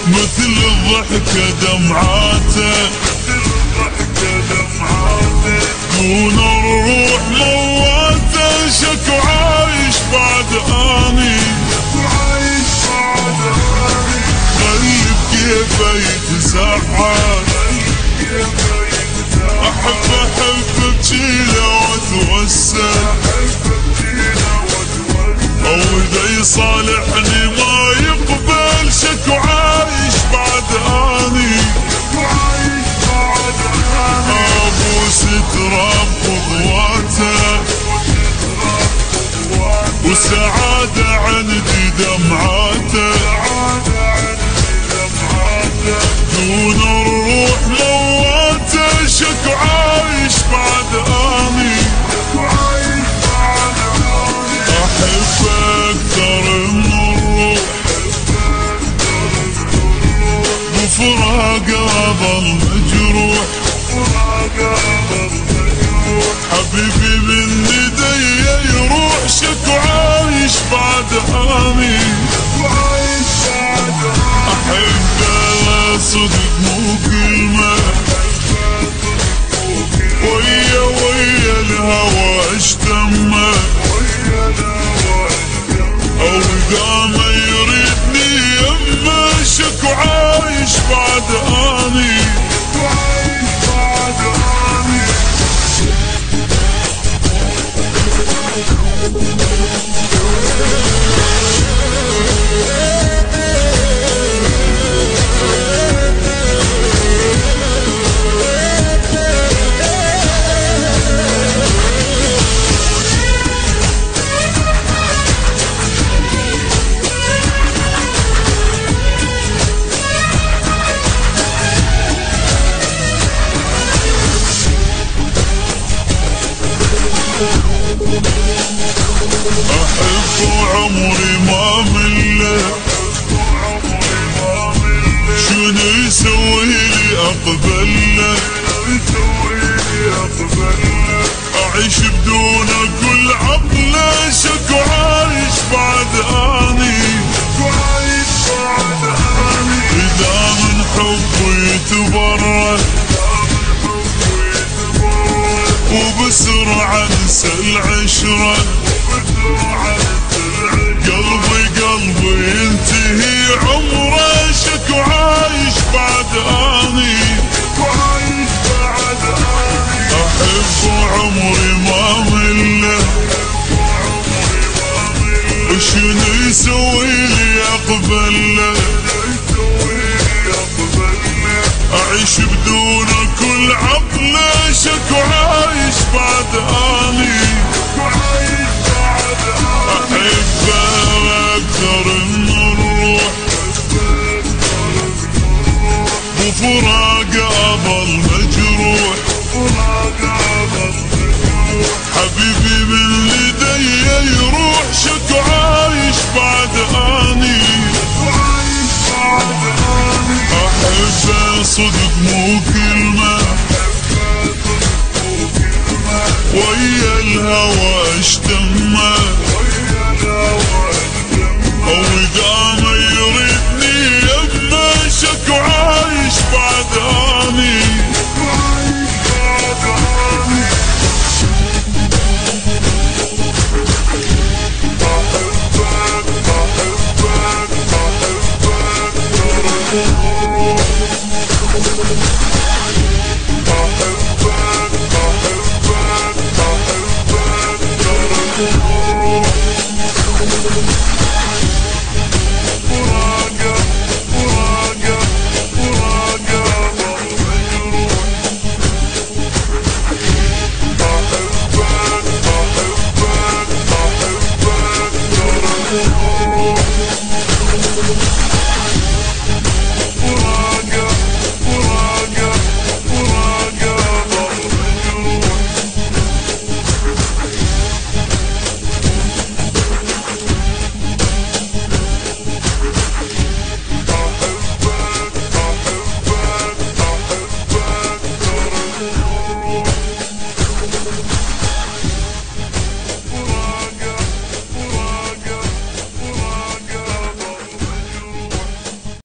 مثل الضحكة دمعاته دون الروح مواته شكو عايش بعد اني قلب كيفه يتسحر احب بجيله واتوسل او اذا يصالحني ما يقبل شكو عايش بعد اني ابوس تراب خطواته والسعادة عندي دمعاته دون الروح مواته شكو عايش بعد اني احب اكثر من الروح بفراقه اظل مجروح حبيبي من ايدي يروح شكو عايش بعد اني احبه صدق مو كلمه ويا الهوى اشتمه او اذا ما يريدني يمه شكو عايش بعد اني أحب عمري ما مله شنو يسوي لي أقبله أعيش بدون كل عقله شكو عايش بعد اني إذا من حبه يتبرد وبسرعة انسى العشرة قلبي ينتهي عمره شكو عايش بعد اني احب عمري ما مله شنو يسوي لي اقبله اعيش بدون كل عقله شكو عايش بعد اني احبه اكثر من الروح بفراقه اظل مجروح حبيبي من ايدي يروح شكو عايش بعد اني احبه صدق مو كلمه ويا الهوى اشتمه او اذا ما يريدني يمه شكو عايش بعد اني We'll be right back.